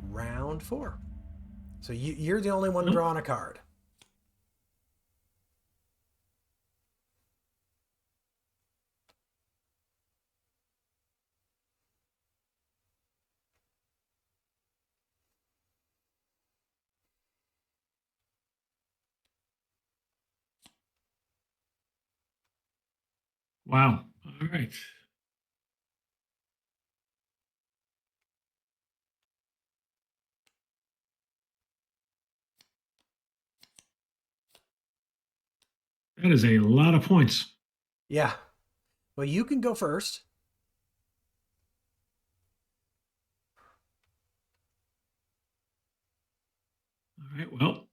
Round 4. So you're the only one drawing a card. Wow. All right. That is a lot of points. Yeah. Well, you can go first. All right. Well,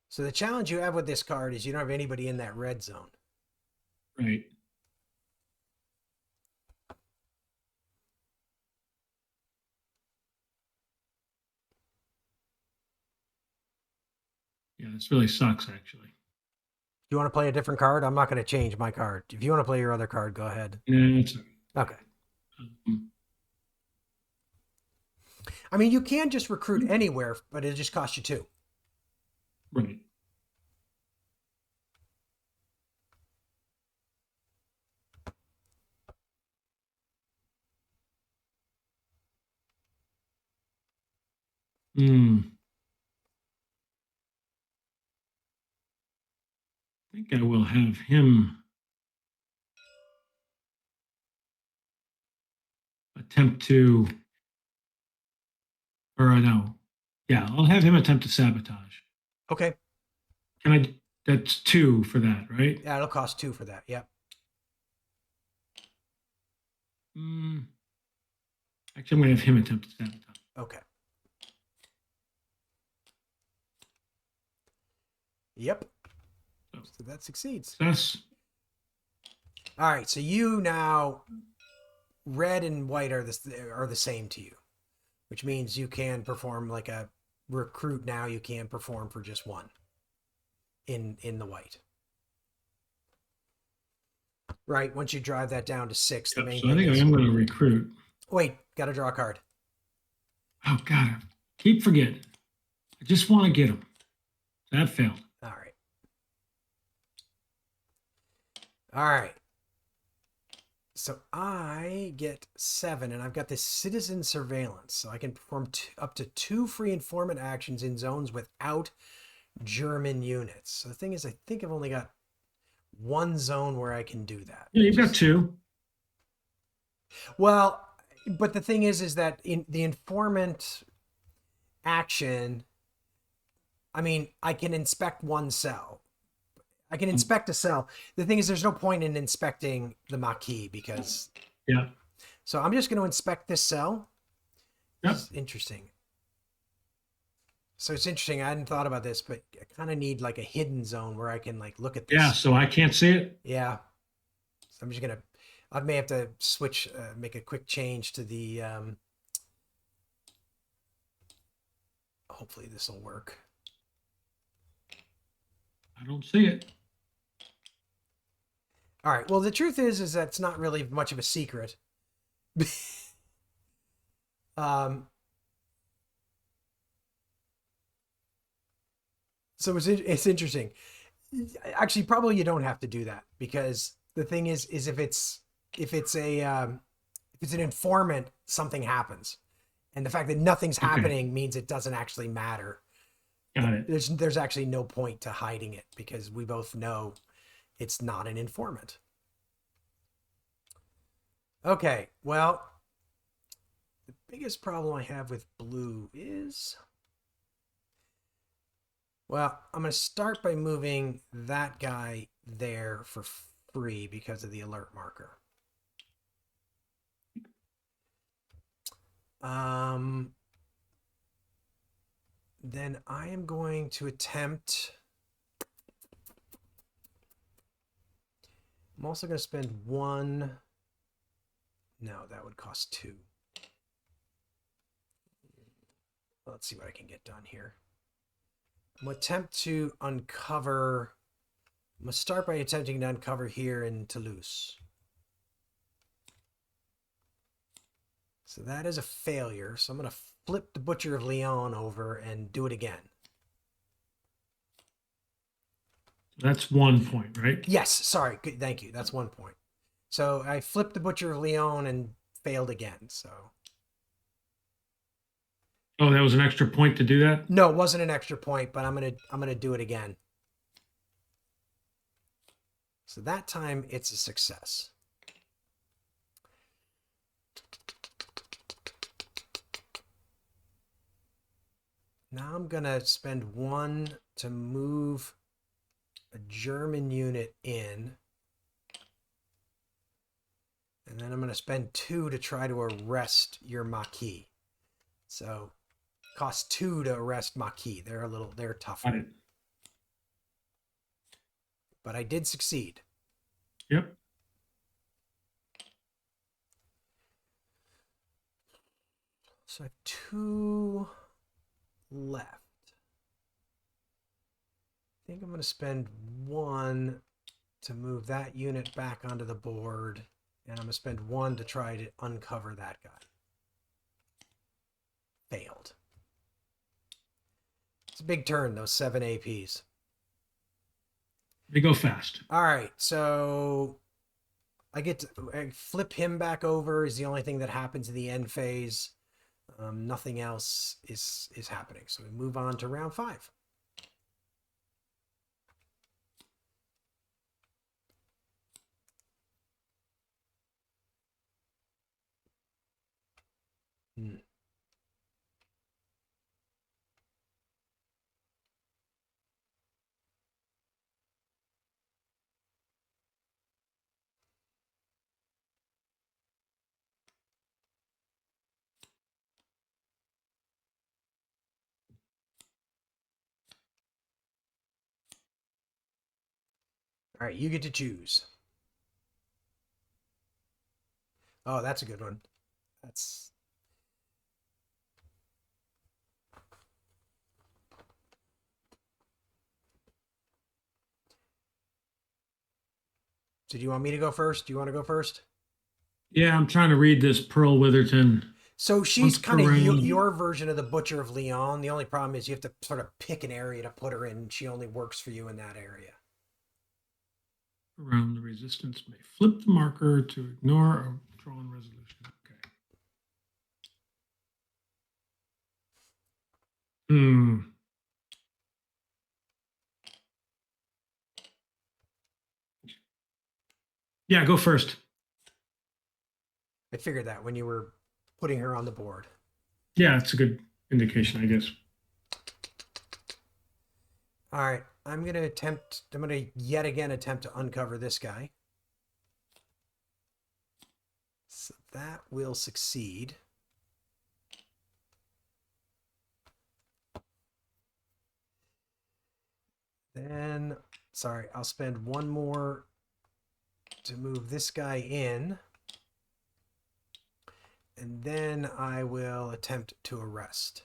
So the challenge you have with this card is you don't have anybody in that red zone. right. Yeah, this really sucks, actually. You want to play a different card? I'm not going to change my card. If you want to play your other card, go ahead. Yeah, it's Okay. um, I mean, you can just recruit anywhere, but it just costs you 2. right. Hmm. I think I will have him attempt to, or no. Yeah, I'll have him attempt to sabotage. Okay. Can I? That's 2 for that, right? Yeah, it'll cost 2 for that. Yep. Mm, actually, I'm going to have him attempt to sabotage. Okay. Yep. So that succeeds. Success. All right. So you now, red and white are the same to you, which means you can perform like a recruit. Now you can perform for just 1 in the white. Right. Once you drive that down to 6, the Yep, main so I thing think is. I am going to recruit. Wait, got to draw a card. Oh, God. I keep forgetting. I just want to get him. That failed. All right. All right. So I get 7, and I've got this citizen surveillance. So I can perform up to 2 free informant actions in zones without German units. So the thing is, I think I've only got 1 zone where I can do that. Yeah, you've got 2. Well, but the thing is that in the informant action, I mean, I can inspect 1 cell. I can inspect a cell. The thing is, there's no point in inspecting the Maquis because. Yeah. So I'm just going to inspect this cell. Yep. It's interesting. So it's interesting. I hadn't thought about this, but I kind of need like a hidden zone where I can like look at this. Yeah, so I can't see it. Yeah. So I'm just going to. I may have to switch, make a quick change to the. Hopefully this will work. I don't see it. All right. Well, the truth is that it's not really much of a secret. So it's interesting. Actually, probably you don't have to do that because the thing is if it's an informant, something happens, and the fact that nothing's happening means it doesn't actually matter. Got it. There's actually no point to hiding it because we both know it's not an informant. Okay, well, the biggest problem I have with blue is, well, I'm going to start by moving that guy there for free because of the alert marker. Then I am going to attempt. I'm also going to spend 1. No, that would cost 2. Let's see what I can get done here. I'm going to attempt to uncover. I'm going to start by attempting to uncover here in Toulouse. So that is a failure. So I'm going to flip the Butcher of Lyon over and do it again. That's 1 point, right? Yes, sorry. Good, thank you. That's 1 point. So I flipped the Butcher of Lyon and failed again. So Oh, that was an extra point to do that? no, it wasn't an extra point, but I'm gonna do it again. So that time it's a success. Now I'm gonna spend 1 to move a German unit in. And then I'm going to spend 2 to try to arrest your Maquis. So cost 2 to arrest Maquis. They're tougher. Got it. But I did succeed. Yep. So I have 2 left. I think I'm going to spend 1 to move that unit back onto the board. And I'm going to spend 1 to try to uncover that guy. Failed. It's a big turn, those 7 APs. They go fast. All right, so I flip him back over is the only thing that happens in the end phase. Nothing else is happening. So we move on to round 5. All right, you get to choose. Oh, that's a good one. That's So do you want me to go first? Do you want to go first? Yeah, I'm trying to read this Pearl Witherton. So she's Once per kind of round. your version of the Butcher of Lyon. The only problem is you have to sort of pick an area to put her in. She only works for you in that area. Around the resistance may flip the marker to ignore a drawn resolution. Okay. Yeah, go first. I figured that when you were putting her on the board. Yeah, it's a good indication, I guess. All right, I'm going to yet again attempt to uncover this guy. So that will succeed. Then, sorry, I'll spend 1 more to move this guy in. And then I will attempt to arrest.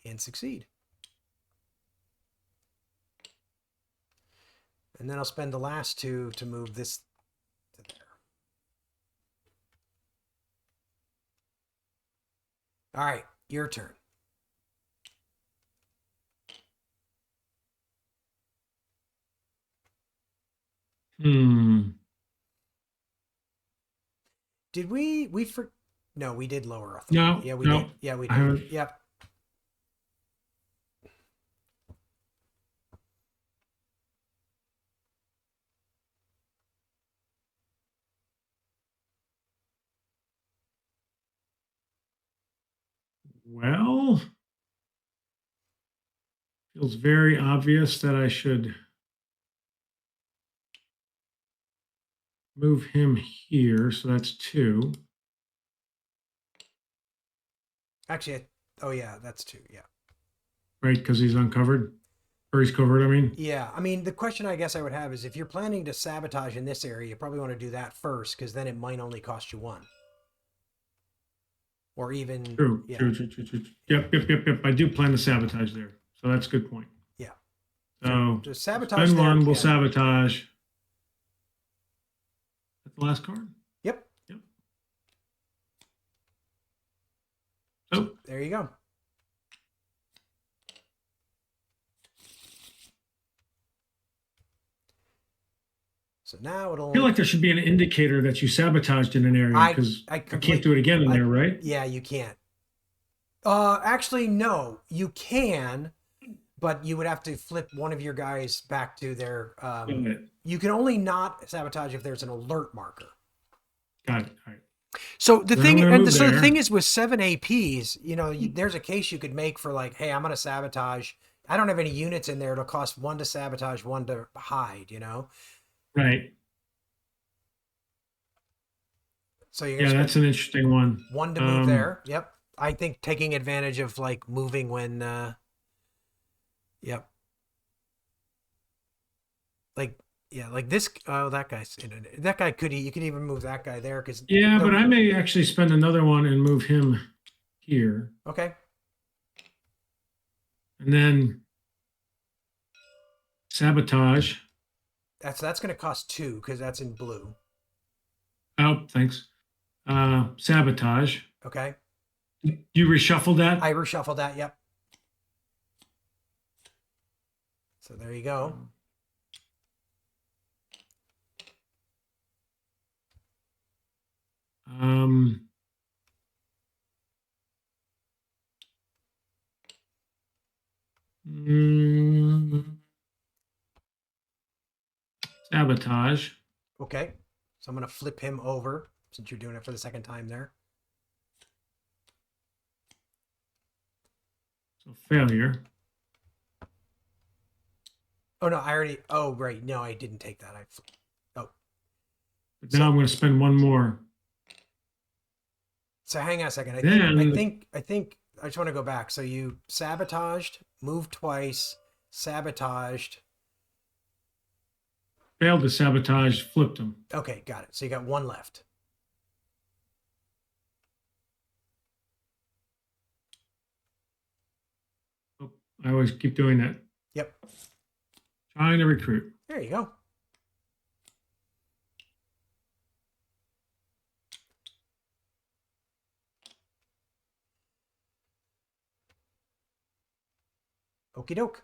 And succeed. And then I'll spend the last 2 to move this to there. All right, your turn. Did we no, we did lower authority. No, Yeah, we no, did. Yeah, we I did. haven't. Yep. Well, feels very obvious that I should move him here. So that's 2. Actually, oh yeah, that's 2. Yeah. Right, because he's uncovered. Or he's covered, I mean. Yeah, I mean, the question I guess I would have is if you're planning to sabotage in this area, you probably want to do that first because then it might only cost you 1. or even True, yeah, true. Yep. I do plan to sabotage there. So that's a good point. yeah. So Just sabotage spend there. one, we'll Yeah. sabotage. That's the last card? Yep. Yep. So there you go. So now it'll. I feel like there should be an indicator that you sabotaged in an area because I can't do it again in there, right? Yeah, you can't. Actually, no, you can, but you would have to flip one of your guys back to their. You can only not sabotage if there's an alert marker. Got it. All right. So the So thing, I'm gonna and move so the there. thing is with 7 APs, there's a case you could make for like, hey, I'm gonna sabotage. I don't have any units in there. It'll cost 1 to sabotage, 1 to hide. Right. So you're Yeah, gonna that's an interesting one. 1 to move there. Yep. I think taking advantage of like moving when. Yep. Like yeah, like this. Oh, that guy's in it. That guy could. You could even move that guy there because. Yeah, but I may actually spend another one and move him here. Okay. And then sabotage. That's going to cost 2 because that's in blue. Oh, thanks. Sabotage. Okay. You reshuffled that? I reshuffled that. Yep. So there you go. Sabotage. Okay. So I'm going to flip him over since you're doing it for the second time there. So failure. Oh, no, I already. Oh, right. No, I didn't take that. Oh. But now I'm going to spend one more. So hang on a second. I think I just want to go back. So you sabotaged, moved twice, sabotaged. Failed to sabotage, flipped him. Okay, got it. So you got 1 left. Oh, I always keep doing that. Yep. Trying to recruit. There you go. Okie doke.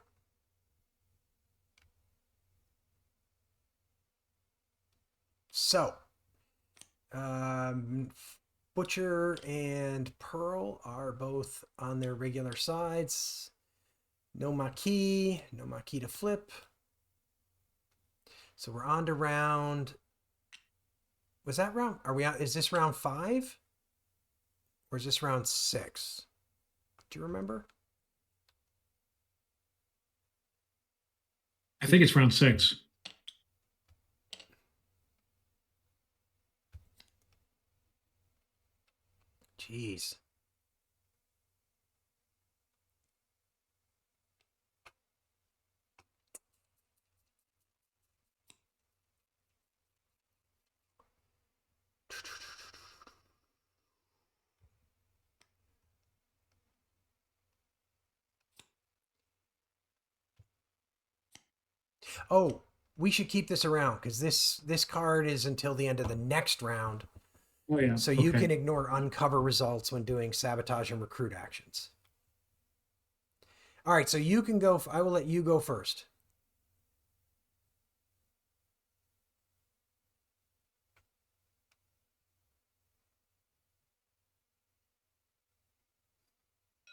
So, Butcher and Pearl are both on their regular sides. No Maquis to flip. So we're on to round. Was that round? Are we on? Is this round 5? Or is this round 6? Do you remember? I think it's round 6. Jeez. Oh, we should keep this around because this card is until the end of the next round. Oh yeah. So you can ignore uncover results when doing sabotage and recruit actions. All right, so you can go. I will let you go first.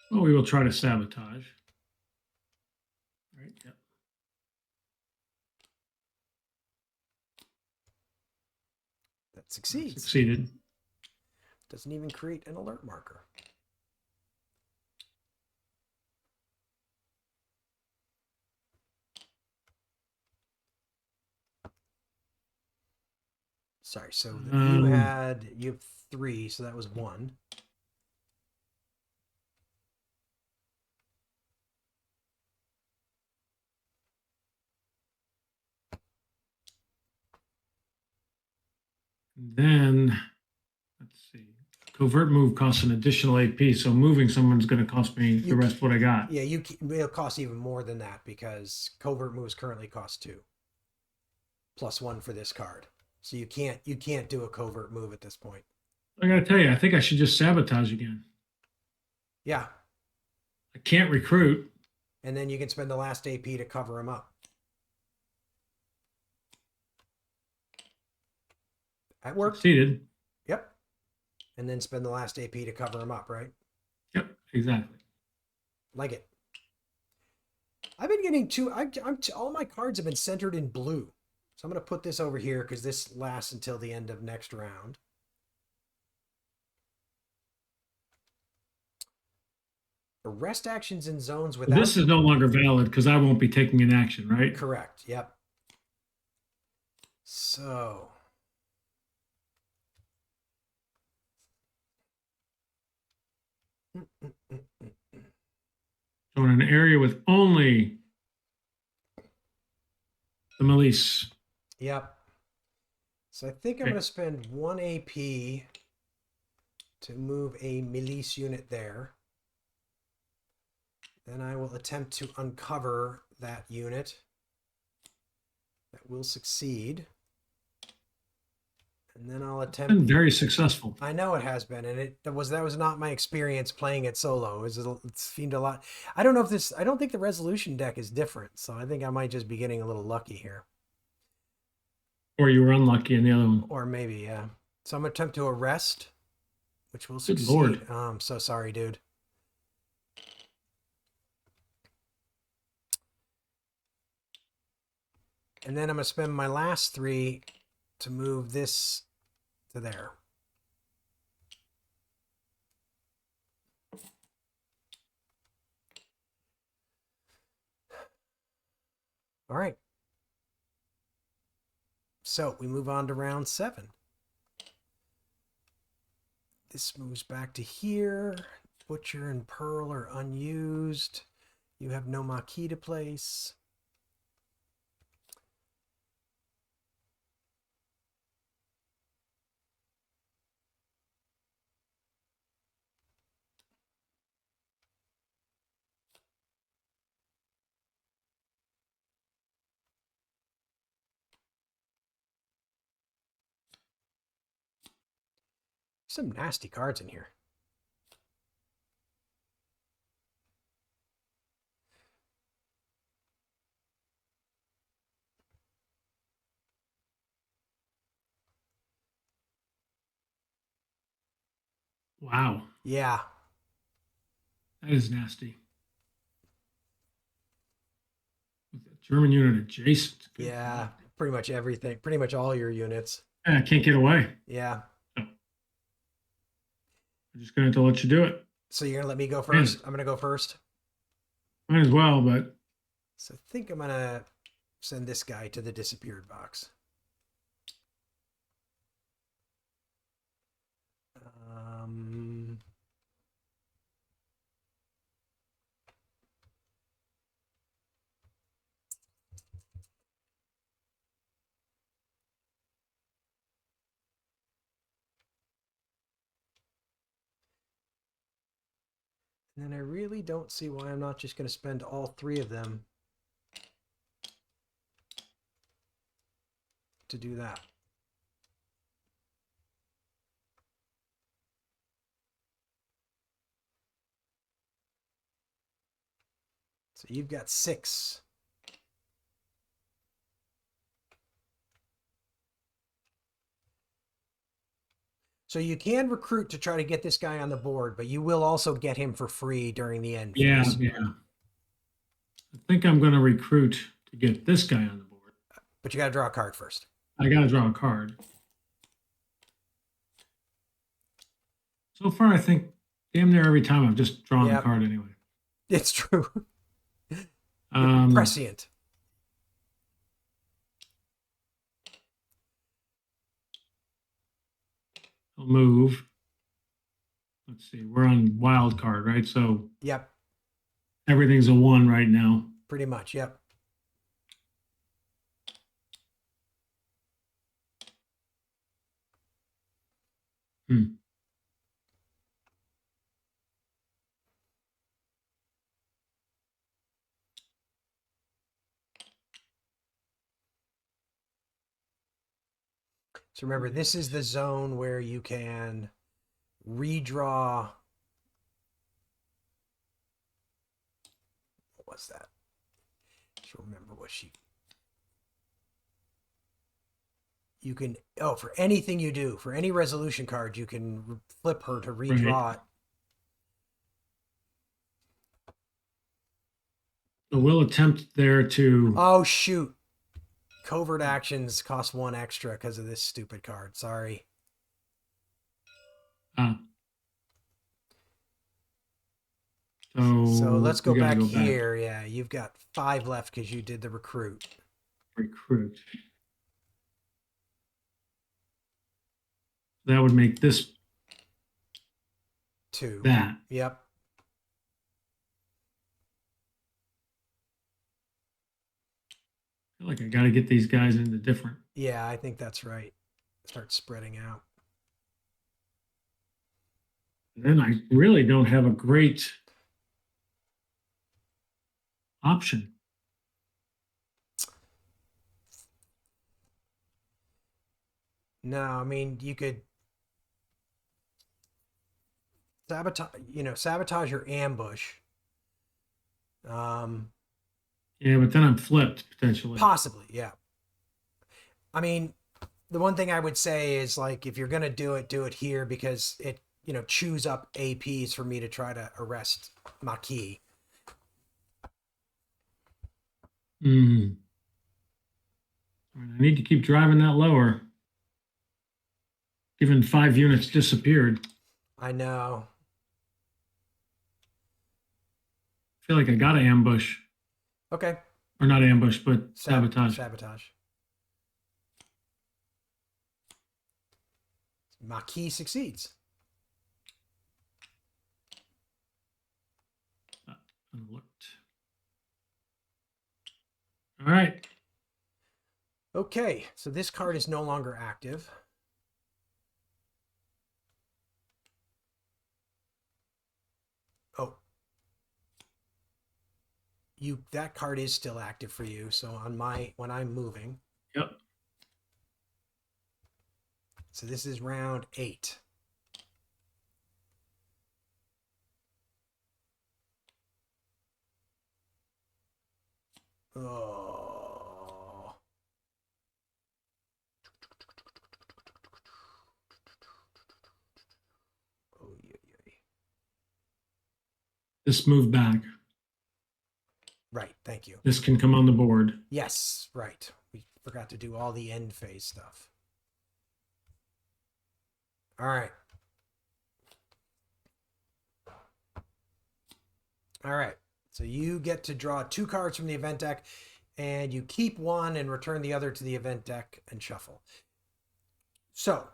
Well, we will try to sabotage. Right. Yep. That succeeds. Succeeded. Doesn't even create an alert marker. Sorry, so you have 3, so that was 1. Then let's see. covert move costs an additional AP, so moving someone's going to cost me the rest of what I got. Yeah, it'll cost even more than that because covert moves currently cost 2 plus 1 for this card. So you can't do a covert move at this point. I got to tell you, I think I should just sabotage again. Yeah, I can't recruit. and then you can spend the last AP to cover him up. That worked. Succeeded. Yep. And then spend the last AP to cover him up, right? Yep, exactly. Like it. I've been getting all my cards have been centered in blue. So I'm going to put this over here because this lasts until the end of next round. Arrest actions in zones without... This is no longer valid because I won't be taking an action, right? Correct. Yep. So... So in an area with only the milice. Yep. So I think I'm going to spend 1 AP to move a milice unit there. Then I will attempt to uncover that unit. That will succeed. And then I'll attempt... Been very successful. I know it has been, and that was not my experience playing it solo. It seemed a lot... I don't know if this... I don't think the resolution deck is different, so I think I might just be getting a little lucky here. Or you were unlucky in the other one. Or maybe, yeah. So I'm going to attempt to arrest, which will Good succeed. Lord. Oh, I'm so sorry, dude. And then I'm going to spend my last 3 to move this to there. All right. So we move on to round 7. This moves back to here. Butcher and Pearl are unused. You have no Maquis to place. Some nasty cards in here. Wow. Yeah. That is nasty. With the German unit adjacent. Good Yeah. God. Pretty much everything. Pretty much all your units. I can't get away. Yeah. I'm just going to have to let you do it. So you're going to let me go first? I'm going to go first. Might as well, but... So I think I'm going to send this guy to the disappeared box. And I really don't see why I'm not just going to spend all 3 of them to do that. So you've got 6. So you can recruit to try to get this guy on the board, but you will also get him for free during the end phase. Yeah. I think I'm going to recruit to get this guy on the board. But you got to draw a card first. I got to draw a card. So far, I think damn near every time I've just drawn a card anyway. It's true. Prescient. I'll move. Let's see. We're on wild card, right? So yep. Everything's a 1 right now. Pretty much, yep. So remember, this is the zone where you can redraw. What was that? She'll remember what she. You can, oh, for anything you do, for any resolution card, you can flip her to Right. redraw it. So we'll attempt there to. Oh, shoot. Covert actions cost 1 extra because of this stupid card. Sorry. So So let's go we gotta back go here. Yeah, you've got 5 left because you did the recruit. Recruit. That would make this 2. that. Yep. I feel like I got to get these guys into different. Yeah, I think that's right. Start spreading out. And then I really don't have a great option. No, I mean, you could sabotage your ambush. Yeah, but then I'm flipped potentially. Possibly, yeah. I mean, the one thing I would say is like if you're gonna do it here because it chews up APs for me to try to arrest Maquis. I need to keep driving that lower. Given 5 units disappeared. I know. I feel like I got to ambush. Okay. Or not ambush, but sabotage. Sabotage. Maquis succeeds. Unlooked. All right. Okay, so this card is no longer active. Oh. That card is still active for you, so when I'm moving. Yep. So this is round 8. Oh. Oh, yeah. This move back. Right, thank you. This can come on the board. Yes, right. We forgot to do all the end phase stuff. All right. All right. So you get to draw 2 cards from the event deck, and you keep one and return the other to the event deck and shuffle. So,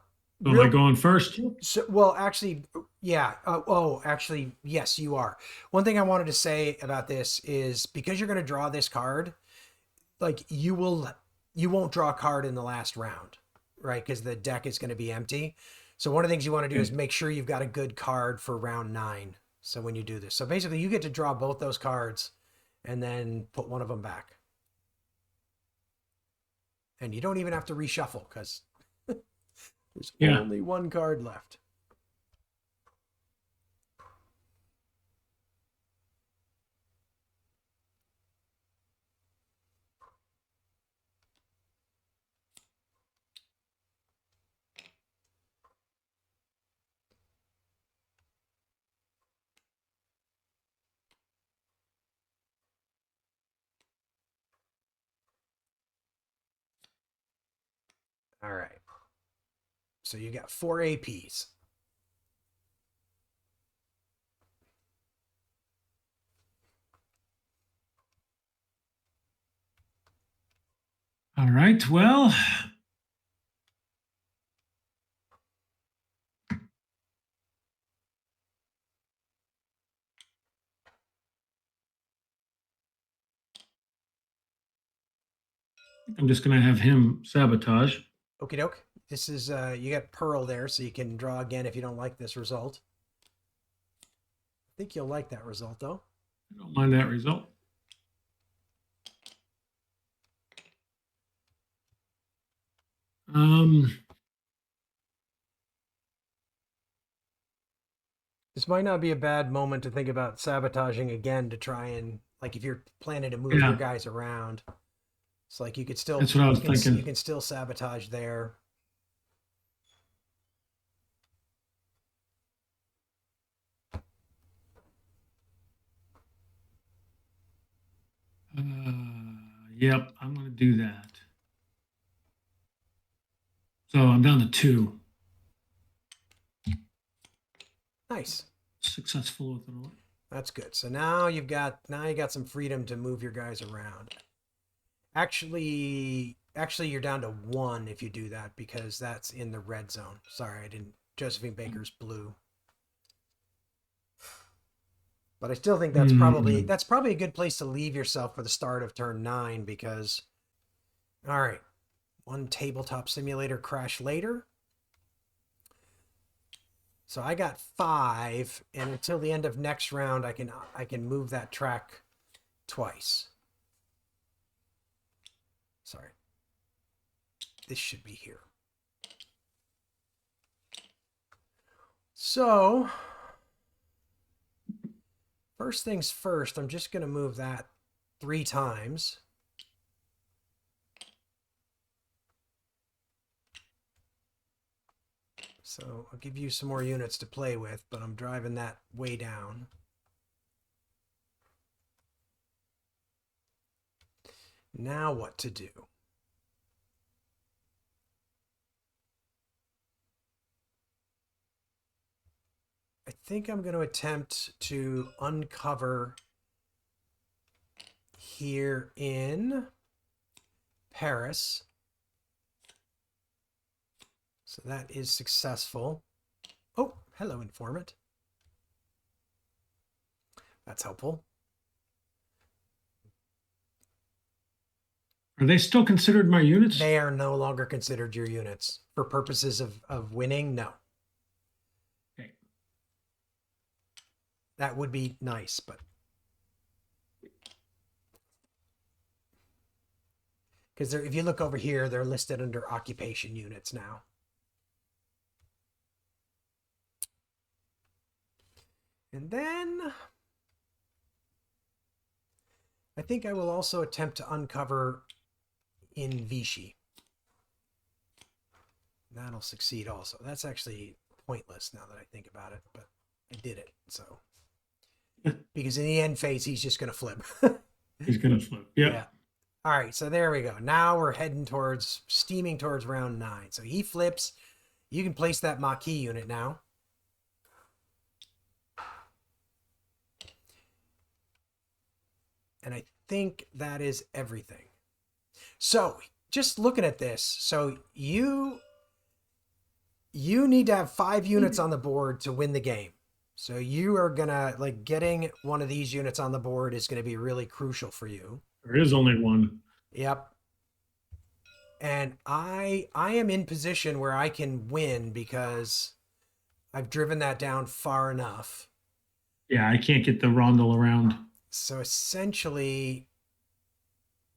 Am I going first? So, well, actually, yeah. Actually, yes, you are. One thing I wanted to say about this is because you're going to draw this card, like you won't draw a card in the last round, right? Because the deck is going to be empty. So one of the things you want to do is make sure you've got a good card for round 9. So when you do this, so basically you get to draw both those cards and then put one of them back. And you don't even have to reshuffle because there's only 1 card left. All right. So you got 4 APs. All right. Well, I'm just going to have him sabotage. Okie doke. This is, you got Pearl there, so you can draw again if you don't like this result. I think you'll like that result, though. I don't mind that result. This might not be a bad moment to think about sabotaging again to try and like if you're planning to move your Yeah, guys around. It's like you could still that's what I was you thinking. can still sabotage there. Yep, I'm going to do that. So I'm down to 2. Nice. Successful with it. That's good. So now you got some freedom to move your guys around. Actually you're down to 1 if you do that because that's in the red zone. Sorry, I didn't Josephine Baker's blue. But I still think Hmm. that's probably a good place to leave yourself for the start of turn 9 because all right, 1 tabletop simulator crash later. So I got 5 and until the end of next round I can move that track twice. Sorry. This should be here. So, first things first, I'm just going to move that 3 times. So I'll give you some more units to play with, but I'm driving that way down. Now what to do? I think I'm going to attempt to uncover here in Paris. So that is successful. Oh, hello, informant. That's helpful. Are they still considered my units? They are no longer considered your units for purposes of winning. No, Okay. that would be nice, but because if you look over here, they're listed under occupation units now. And then I think I will also attempt to uncover in Vichy. That'll succeed also. That's actually pointless now that I think about it, but I did it. So because in the end phase, he's just going to flip. He's going to flip. Yep. Yeah. All right. So there we go. Now we're steaming towards round 9. So he flips. You can place that Maquis unit now. And I think that is everything. So just looking at this, so you need to have 5 units on the board to win the game. So you are gonna like getting one of these units on the board is gonna be really crucial for you. There is only one. Yep. And I am in position where I can win because I've driven that down far enough. Yeah, I can't get the rondel around. So essentially,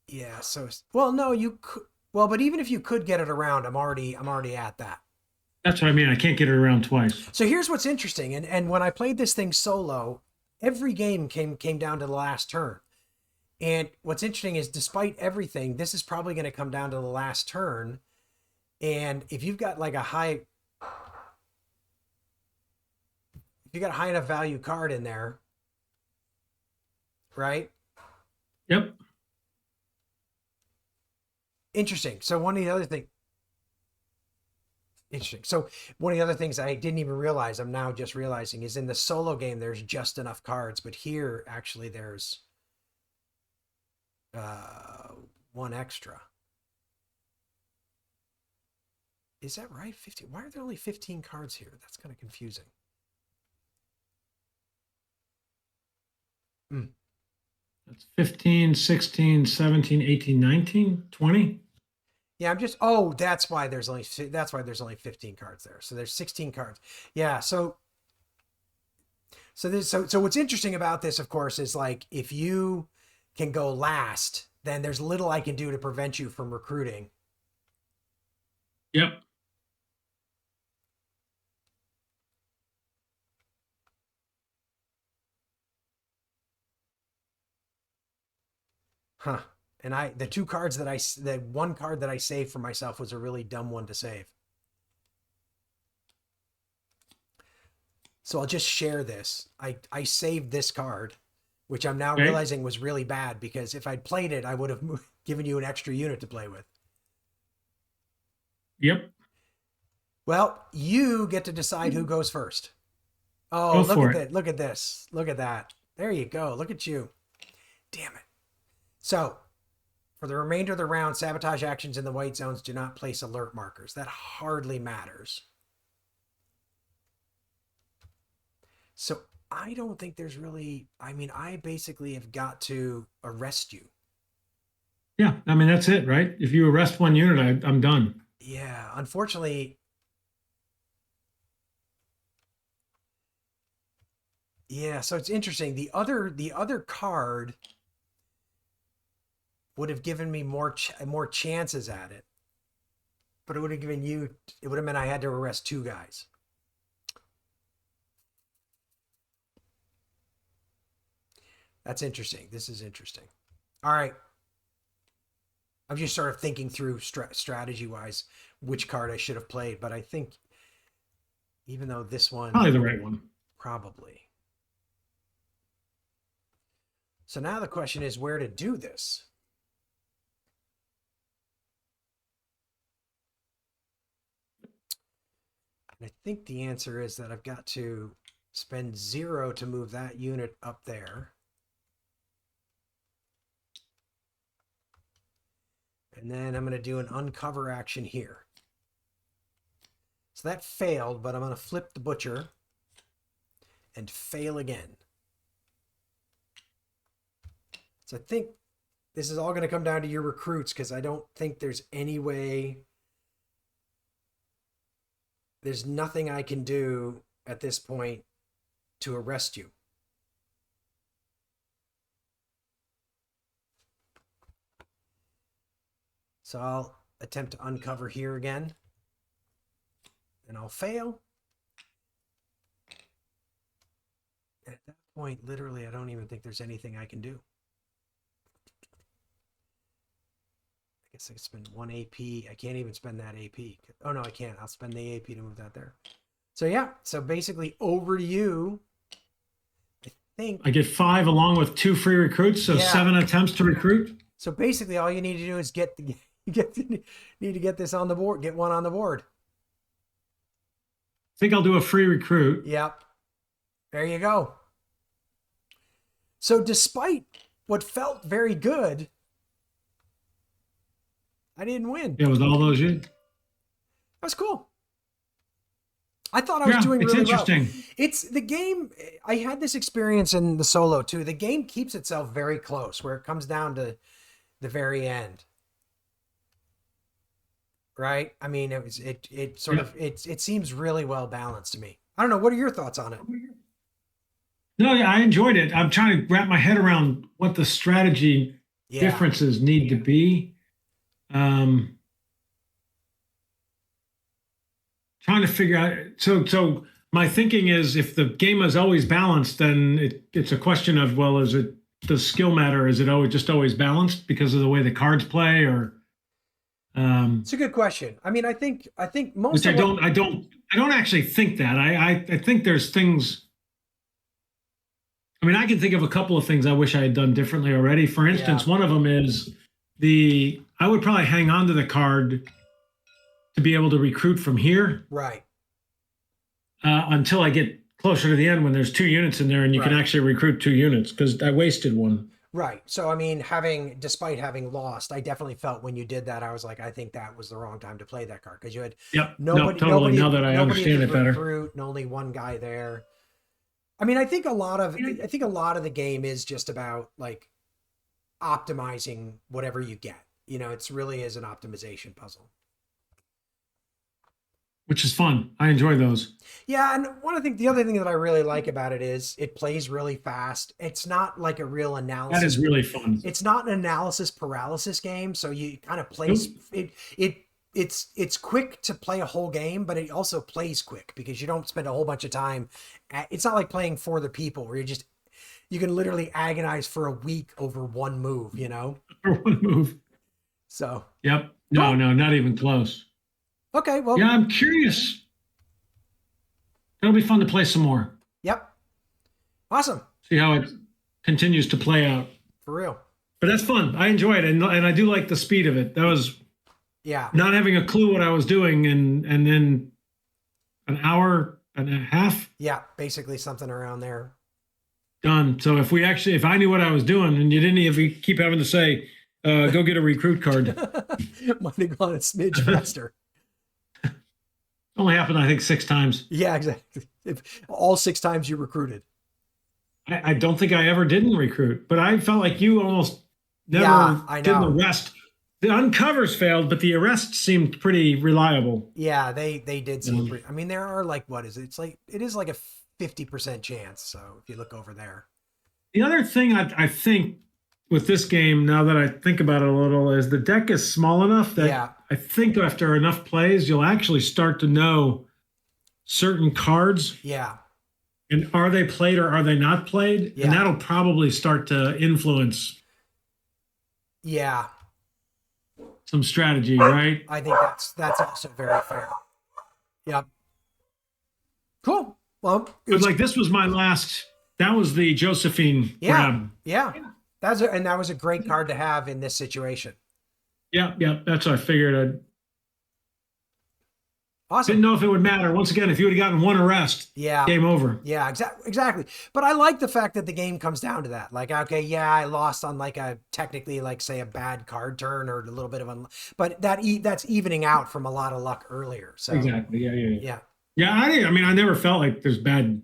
yeah. So well, no, you could. Well, but even if you could get it around, I'm already at that. That's what I mean. I can't get it around twice. So here's what's interesting, and when I played this thing solo, every game came down to the last turn. And what's interesting is, despite everything, this is probably going to come down to the last turn. And if you've got like if you got a high enough value card in there, right? Yep. Interesting. So one of the other things, interesting. So one of the other things I didn't even realize, I'm now just realizing, is in the solo game there's just enough cards, but here actually there's uh, 1 extra. Is that right? 50. Why are there only 15 cards here? That's kind of confusing. Mm. That's 15, 16, 17, 18, 19, 20. Yeah, I'm just. That's why there's only 15 cards there. So there's 16 cards. Yeah. So what's interesting about this, of course, is like if you can go last, then there's little I can do to prevent you from recruiting. Yep. Huh. And the two cards that the one card that I saved for myself was a really dumb one to save. So I'll just share this. I saved this card, which I'm now Okay. realizing was really bad because if I'd played it, I would have given you an extra unit to play with. Yep. Well, you get to decide who goes first. Oh, Go look for at it. that. Look at this. Look at that. There you go. Look at you. Damn it. So, for the remainder of the round, sabotage actions in the white zones do not place alert markers. That hardly matters. So, I don't think there's really, I mean, I basically have got to arrest you. Yeah. I mean, that's it, right? If you arrest one unit, I'm done. Yeah, unfortunately, yeah, so it's interesting. The other card would have given me more chances at it, but it would have given you it would have meant I had to arrest two guys. That's interesting. This is interesting. All right, I'm just sort of thinking through strategy wise which card I should have played, but I think even though this one Probably the right one. probably. So now the question is where to do this. And I think the answer is that I've got to spend 0 to move that unit up there. And then I'm going to do an uncover action here. So that failed, but I'm going to flip the butcher and fail again. So I think this is all going to come down to your recruits because I don't think there's any way. There's nothing I can do at this point to arrest you. So I'll attempt to uncover here again. And I'll fail. And at that point, literally, I don't even think there's anything I can do. I guess I can spend 1 AP. I can't even spend that AP. Oh, no, I can't. I'll spend the AP to move that there. So, yeah. So, basically, over to you. I think. I get 5 along with 2 free recruits, so Yeah. 7 attempts to recruit. So, basically, all you need to do is need to get this on the board. Get one on the board. I think I'll do a free recruit. Yep. There you go. So, despite what felt very good, I didn't win. Yeah, with all those units. That was cool. I thought I was doing it's really interesting. well. It's the game. I had this experience in the solo too. The game keeps itself very close where it comes down to the very end. Right? I mean, it seems really well balanced to me. I don't know. What are your thoughts on it? No, yeah, I enjoyed it. I'm trying to wrap my head around what the strategy Yeah. differences need to be. Trying to figure out. So my thinking is, if the game is always balanced, then it's a question of, well, does skill matter? Is it always balanced because of the way the cards play, or? It's a good question. I mean, I think most Which of I don't actually think that. I think there's things. I mean, I can think of a couple of things I wish I had done differently already. For instance, one of them is I would probably hang on to the card to be able to recruit from here. Right. Until I get closer to the end when there's 2 units in there and you can actually recruit 2 units, because I wasted one. Right. So, I mean, despite having lost, I definitely felt when you did that, I was like, I think that was the wrong time to play that card because you had totally. Now that I understand it better, recruit, and only one guy there. I mean, I think a lot of the game is just about like optimizing whatever you get. You know, it's really is an optimization puzzle. Which is fun. I enjoy those. Yeah, and the other thing that I really like about it is it plays really fast. It's not like a real analysis. That is really fun. It's not an analysis paralysis game, so you kind of play it's quick to play a whole game, but it also plays quick because you don't spend a whole bunch of time. It's not like playing For the People where you can literally agonize for a week over one move, For one move. So, Yep. No, cool. no, not even close. Okay, Yeah, well, I'm curious. It'll be fun to play some more. yep. Awesome. See how it continues to play out. For real. But that's fun. I enjoy it, and I do like the speed of it. That was Yeah. not having a clue what I was doing, and then an hour and a half Yeah, basically something around there. done. So if I knew what I was doing, and you didn't even keep having to say, go get a recruit card. Might have gone a smidge faster. Only happened, I think, 6 times. Yeah, exactly. If all 6 times you recruited. I don't think I ever didn't recruit, but I felt like you almost never Yeah, I did an know. arrest. The uncovers failed, but the arrest seemed pretty reliable. Yeah, they did seem Um, pretty. I mean, there are like, what is it? It's like, it is like a 50% chance. So if you look over there. The other thing I think with this game, now that I think about it a little, is the deck is small enough that Yeah. I think after enough plays, you'll actually start to know certain cards Yeah. and are they played or are they not played? Yeah. And that'll probably start to influence Yeah. some strategy, right? I think that's also very fair. Yep. Cool. Well, it But was, like this was my last, that was the Josephine yeah. grab. Yeah. That was a great card to have in this situation. Yeah, that's what I figured. I Awesome. didn't know if it would matter. Once again, if you would have gotten one arrest, Yeah. game over. Yeah, exactly. But I like the fact that the game comes down to that. Like, okay, yeah, I lost on like a technically like say a bad card turn or a little bit of but that's evening out from a lot of luck earlier. So Exactly. Yeah. yeah. Yeah, I mean, I never felt like there's bad,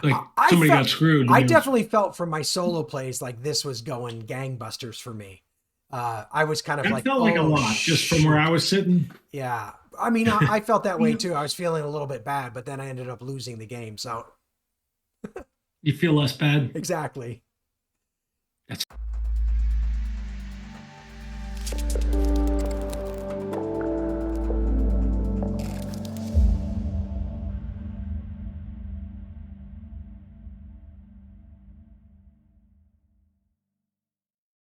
like I somebody felt- got screwed. I definitely felt from my solo plays like this was going gangbusters for me. I was kind of That like, felt like a oh, lot just from where I was sitting. Yeah. I mean, I felt that way too. I was feeling a little bit bad, but then I ended up losing the game. So You feel less bad. exactly. That's